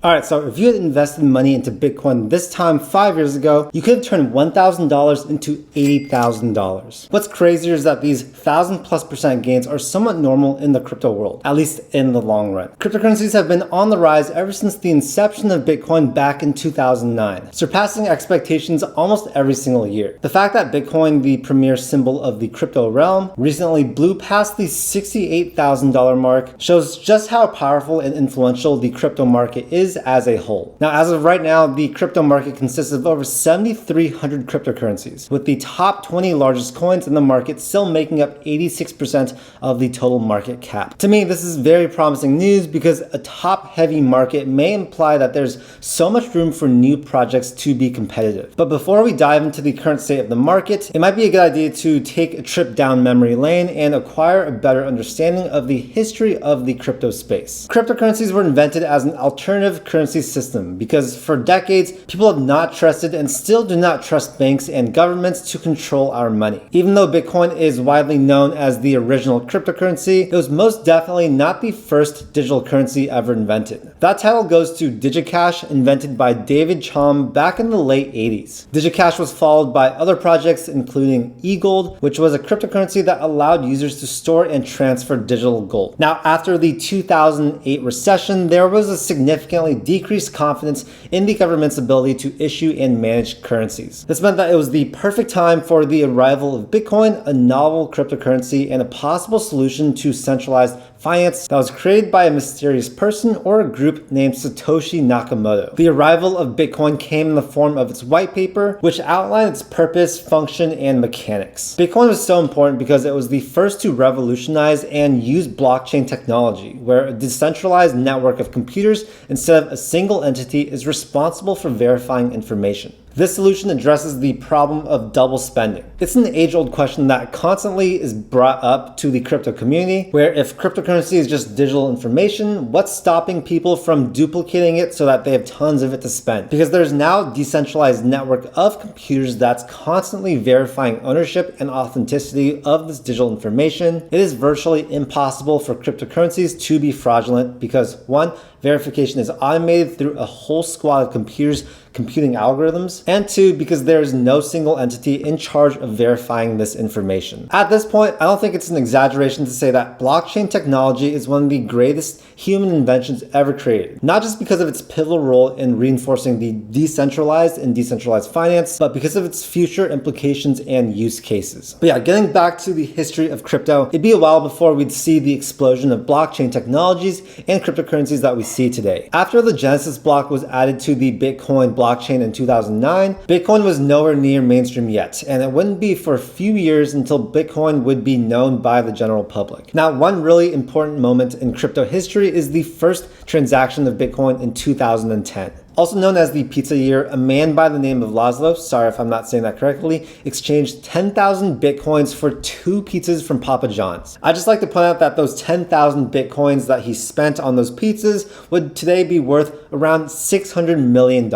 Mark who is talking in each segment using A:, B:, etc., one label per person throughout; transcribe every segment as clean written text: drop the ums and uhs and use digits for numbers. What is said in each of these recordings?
A: Alright, so if you had invested money into Bitcoin this time 5 years ago, you could have turned $1,000 into $80,000. What's crazier is that these 1000+% gains are somewhat normal in the crypto world, at least in the long run. Cryptocurrencies have been on the rise ever since the inception of Bitcoin back in 2009, surpassing expectations almost every single year. The fact that Bitcoin, the premier symbol of the crypto realm, recently blew past the $68,000 mark shows just how powerful and influential the crypto market is as a whole. Now, as of right now, the crypto market consists of over 7,300 cryptocurrencies, with the top 20 largest coins in the market still making up 86% of the total market cap. To me, this is very promising news because a top-heavy market may imply that there's so much room for new projects to be competitive. But before we dive into the current state of the market, it might be a good idea to take a trip down memory lane and acquire a better understanding of the history of the crypto space. Cryptocurrencies were invented as an alternative currency system because for decades, people have not trusted and still do not trust banks and governments to control our money. Even though Bitcoin is widely known as the original cryptocurrency, it was most definitely not the first digital currency ever invented. That title goes to DigiCash, invented by David Chaum back in the late 80s. DigiCash was followed by other projects including eGold, which was a cryptocurrency that allowed users to store and transfer digital gold. Now, after the 2008 recession, there was a significantly decreased confidence in the government's ability to issue and manage currencies. This meant that it was the perfect time for the arrival of Bitcoin, a novel cryptocurrency and a possible solution to centralized finance that was created by a mysterious person or a group named Satoshi Nakamoto. The arrival of Bitcoin came in the form of its white paper, which outlined its purpose, function, and mechanics. Bitcoin was so important because it was the first to revolutionize and use blockchain technology, where a decentralized network of computers instead of a single entity is responsible for verifying information. This solution addresses the problem of double spending. It's an age-old question that constantly is brought up to the crypto community, where if cryptocurrency is just digital information, what's stopping people from duplicating it so that they have tons of it to spend? Because there's now a decentralized network of computers that's constantly verifying ownership and authenticity of this digital information. It is virtually impossible for cryptocurrencies to be fraudulent because 1, verification is automated through a whole squad of computers computing algorithms, and 2, because there is no single entity in charge of verifying this information. At this point, I don't think it's an exaggeration to say that blockchain technology is one of the greatest human inventions ever created, not just because of its pivotal role in reinforcing the decentralized and decentralized finance, but because of its future implications and use cases. But yeah, getting back to the history of crypto, it'd be a while before we'd see the explosion of blockchain technologies and cryptocurrencies that we see today. After the Genesis block was added to the Bitcoin blockchain in 2009, Bitcoin was nowhere near mainstream yet, and it wouldn't be for a few years until Bitcoin would be known by the general public. Now, one really important moment in crypto history is the first transaction of Bitcoin in 2010. Also known as the pizza year, a man by the name of Laszlo, sorry if I'm not saying that correctly, exchanged 10,000 Bitcoins for 2 pizzas from Papa John's. I just like to point out that those 10,000 Bitcoins that he spent on those pizzas would today be worth around $600 million.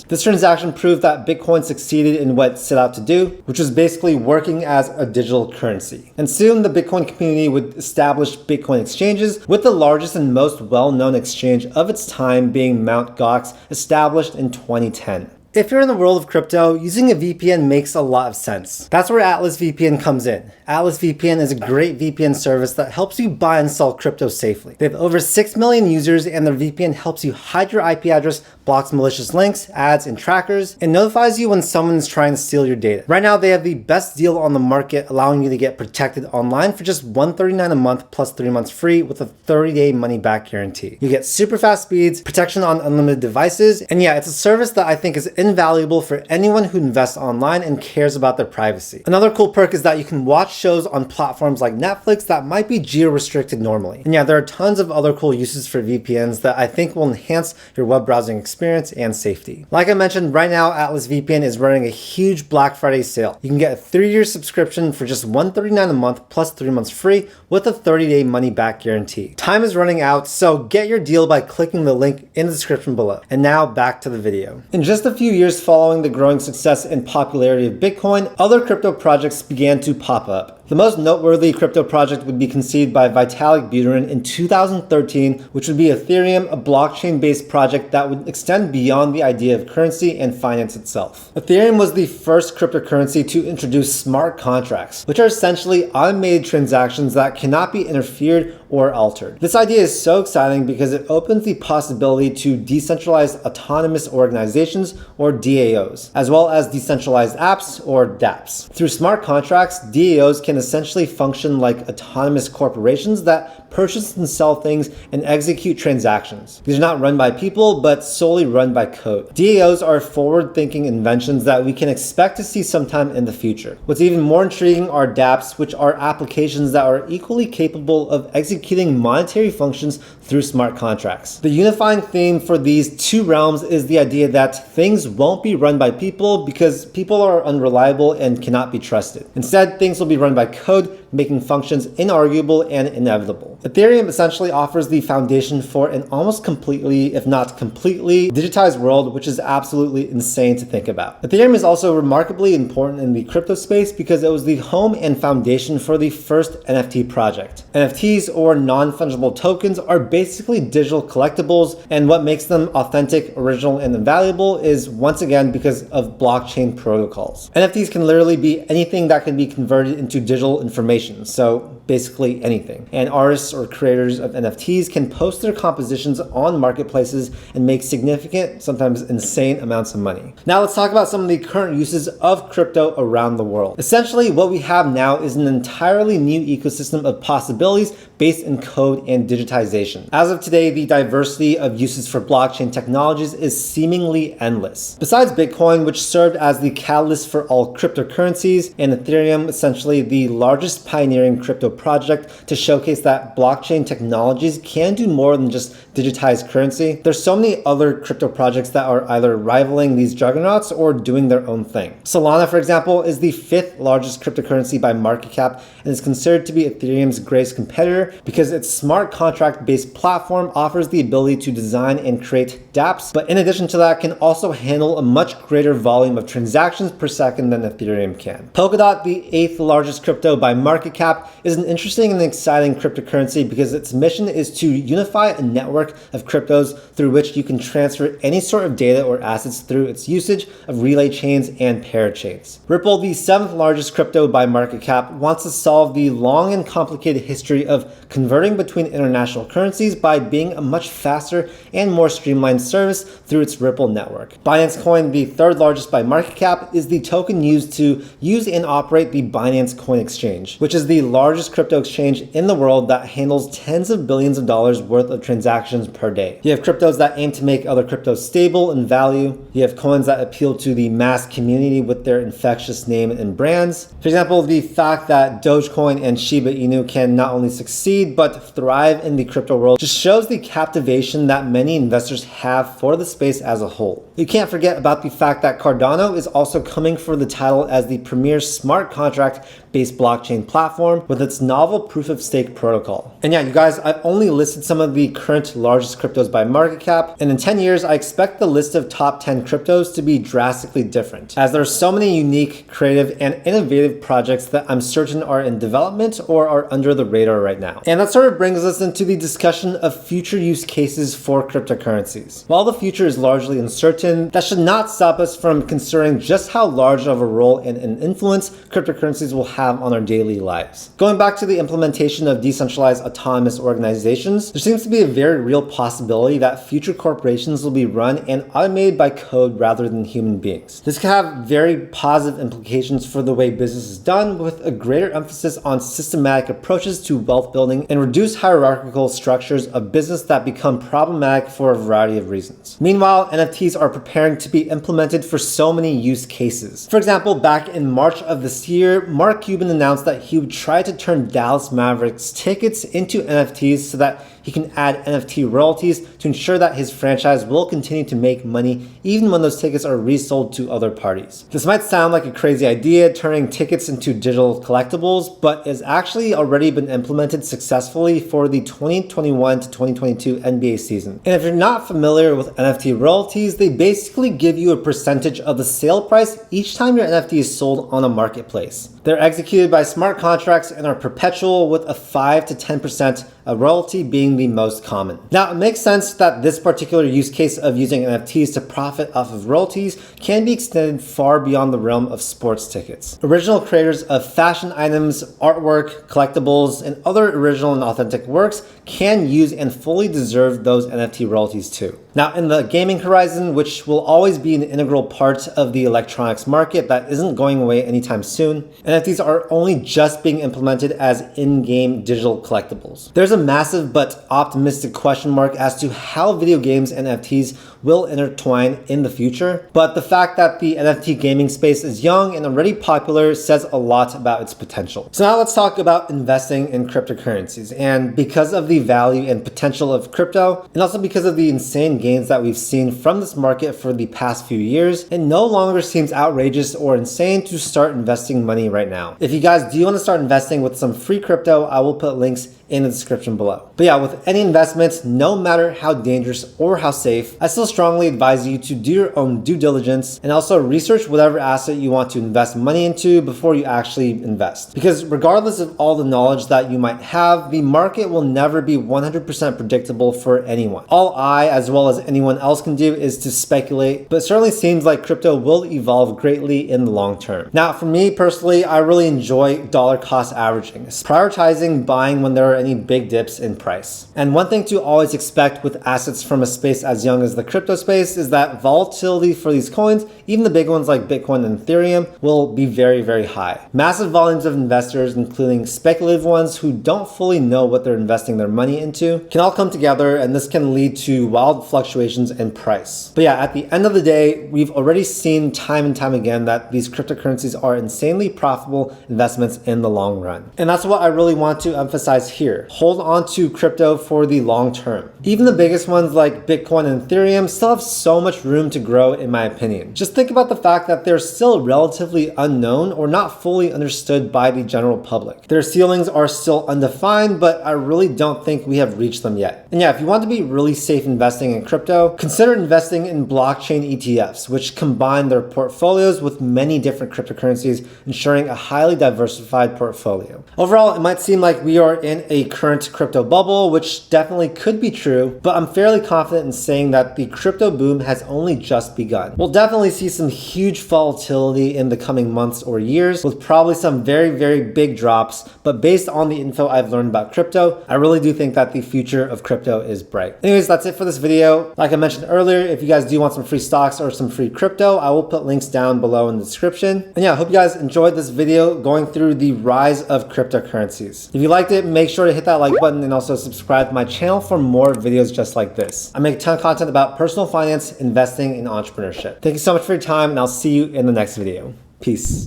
A: This transaction proved that Bitcoin succeeded in what it set out to do, which was basically working as a digital currency. And soon the Bitcoin community would establish Bitcoin exchanges, with the largest and most well-known exchange of its time being Mt. Gox, established in 2010. If you're in the world of crypto, using a VPN makes a lot of sense. That's where Atlas VPN comes in. Atlas VPN is a great VPN service that helps you buy and sell crypto safely. They have over 6 million users, and their VPN helps you hide your IP address, blocks malicious links, ads, and trackers, and notifies you when someone is trying to steal your data. Right now, they have the best deal on the market, allowing you to get protected online for just $139 a month plus 3 months free with a 30-day money-back guarantee. You get super fast speeds, protection on unlimited devices, and yeah, it's a service that I think is invaluable for anyone who invests online and cares about their privacy. Another cool perk is that you can watch shows on platforms like Netflix that might be geo-restricted normally. And yeah, there are tons of other cool uses for VPNs that I think will enhance your web browsing experience and safety. Like I mentioned, right now Atlas VPN is running a huge Black Friday sale. You can get a 3-year subscription for just $139 a month plus 3 months free with a 30-day money-back guarantee. Time is running out, so get your deal by clicking the link in the description below. And now back to the video. In just a few years following the growing success and popularity of Bitcoin, other crypto projects began to pop up. The most noteworthy crypto project would be conceived by Vitalik Buterin in 2013, which would be Ethereum, a blockchain-based project that would extend beyond the idea of currency and finance itself. Ethereum was the first cryptocurrency to introduce smart contracts, which are essentially automated transactions that cannot be interfered or altered. This idea is so exciting because it opens the possibility to decentralized autonomous organizations, or DAOs, as well as decentralized apps, or dApps. Through smart contracts, DAOs can essentially function like autonomous corporations that purchase and sell things and execute transactions. These are not run by people, but solely run by code. DAOs are forward-thinking inventions that we can expect to see sometime in the future. What's even more intriguing are dApps, which are applications that are equally capable of executing monetary functions through smart contracts. The unifying theme for these two realms is the idea that things won't be run by people because people are unreliable and cannot be trusted. Instead, things will be run by code, making functions inarguable and inevitable. Ethereum essentially offers the foundation for an almost completely, if not completely, digitized world, which is absolutely insane to think about. Ethereum is also remarkably important in the crypto space because it was the home and foundation for the first NFT project. NFTs, or non-fungible tokens, are basically digital collectibles, and what makes them authentic, original, and invaluable is once again because of blockchain protocols. NFTs can literally be anything that can be converted into digital information. So basically anything. And artists or creators of NFTs can post their compositions on marketplaces and make significant, sometimes insane amounts of money. Now let's talk about some of the current uses of crypto around the world. Essentially, what we have now is an entirely new ecosystem of possibilities based in code and digitization. As of today, the diversity of uses for blockchain technologies is seemingly endless. Besides Bitcoin, which served as the catalyst for all cryptocurrencies, and Ethereum, essentially the largest pioneering crypto project to showcase that blockchain technologies can do more than just digitized currency, there's so many other crypto projects that are either rivaling these juggernauts or doing their own thing. Solana, for example, is the 5th largest cryptocurrency by market cap and is considered to be Ethereum's greatest competitor because its smart contract-based platform offers the ability to design and create dApps, but in addition to that can also handle a much greater volume of transactions per second than Ethereum can. Polkadot, the 8th largest crypto by market cap, is an interesting and exciting cryptocurrency because its mission is to unify a network of cryptos through which you can transfer any sort of data or assets through its usage of relay chains and parachains. Ripple, the 7th largest crypto by market cap, wants to solve the long and complicated history of converting between international currencies by being a much faster and more streamlined service through its Ripple network. Binance Coin, the 3rd largest by market cap, is the token used to use and operate the Binance Coin Exchange, which is the largest crypto exchange in the world that handles tens of billions of dollars worth of transactions per day. You have cryptos that aim to make other cryptos stable in value. You have coins that appeal to the mass community with their infectious name and brands. For example, the fact that Dogecoin and Shiba Inu can not only succeed but thrive in the crypto world just shows the captivation that many investors have for the space as a whole. You can't forget about the fact that Cardano is also coming for the title as the premier smart contract-based blockchain platform with its novel proof-of-stake protocol. And yeah, you guys, I've only listed some of the current largest cryptos by market cap, and in 10 years, I expect the list of top 10 cryptos to be drastically different, as there are so many unique, creative, and innovative projects that I'm certain are in development or are under the radar right now. And that sort of brings us into the discussion of future use cases for cryptocurrencies. While the future is largely uncertain, that should not stop us from considering just how large of a role and an influence cryptocurrencies will have on our daily lives. Going back to the implementation of decentralized autonomous organizations, there seems to be a very real possibility that future corporations will be run and automated by code rather than human beings. This could have very positive implications for the way business is done, with a greater emphasis on systematic approaches to wealth building and reduce hierarchical structures of business that become problematic for a variety of reasons. Meanwhile, NFTs are preparing to be implemented for so many use cases. For example, back in March of this year, Mark Cuban announced that he would try to turn Dallas Mavericks tickets into NFTs so that he can add NFT royalties to ensure that his franchise will continue to make money even when those tickets are resold to other parties. This might sound like a crazy idea, turning tickets into digital collectibles, but it's actually already been implemented successfully for the 2021 to 2022 NBA season. And if you're not familiar with NFT royalties, they basically give you a percentage of the sale price each time your NFT is sold on a marketplace. They're executed by smart contracts and are perpetual, with a 5 to 10% royalty being the most common. Now, it makes sense that this particular use case of using NFTs to profit off of royalties can be extended far beyond the realm of sports tickets. Original creators of fashion items, artwork, collectibles, and other original and authentic works can use and fully deserve those NFT royalties too. Now, in the gaming horizon, which will always be an integral part of the electronics market that isn't going away anytime soon, NFTs are only just being implemented as in-game digital collectibles. There's a massive but optimistic question mark as to how video games and NFTs will intertwine in the future, but the fact that the NFT gaming space is young and already popular says a lot about its potential. So now let's talk about investing in cryptocurrencies. And because of the value and potential of crypto, and also because of the insane gains that we've seen from this market for the past few years, it no longer seems outrageous or insane to start investing money right now. If you guys do want to start investing with some free crypto, I will put links in the description below. But yeah, with any investments, no matter how dangerous or how safe, I still strongly advise you to do your own due diligence and also research whatever asset you want to invest money into before you actually invest. Because regardless of all the knowledge that you might have, the market will never be 100% predictable for anyone. All I, as well as anyone else, can do is to speculate, but it certainly seems like crypto will evolve greatly in the long term. Now, for me personally, I really enjoy dollar cost averaging, prioritizing buying when there are any big dips in price. And one thing to always expect with assets from a space as young as the crypto space is that volatility for these coins, even the big ones like Bitcoin and Ethereum, will be very, very high. Massive volumes of investors, including speculative ones who don't fully know what they're investing their money into, can all come together, and this can lead to wild fluctuations in price. But yeah, at the end of the day, we've already seen time and time again that these cryptocurrencies are insanely profitable investments in the long run. And that's what I really want to emphasize here. Hold on to crypto for the long term. Even the biggest ones like Bitcoin and Ethereum still have so much room to grow, in my opinion. Just think about the fact that they're still relatively unknown or not fully understood by the general public. Their ceilings are still undefined, but I really don't think we have reached them yet. And yeah, if you want to be really safe investing in crypto, consider investing in blockchain ETFs, which combine their portfolios with many different cryptocurrencies, ensuring a highly diversified portfolio. Overall, it might seem like we are in a current crypto bubble, which definitely could be true, but I'm fairly confident in saying that the crypto boom has only just begun. We'll definitely see some huge volatility in the coming months or years, with probably some very, very big drops, but based on the info I've learned about crypto, I really do think that the future of crypto is bright. Anyways, that's it for this video. Like I mentioned earlier, if you guys do want some free stocks or some free crypto, I will put links down below in the description. And yeah, I hope you guys enjoyed this video going through the rise of cryptocurrencies. If you liked it, make sure to hit that like button and also subscribe to my channel for more videos just like this. I make a ton of content about personal finance, investing, and entrepreneurship. Thank you so much for your time, and I'll see you in the next video. Peace.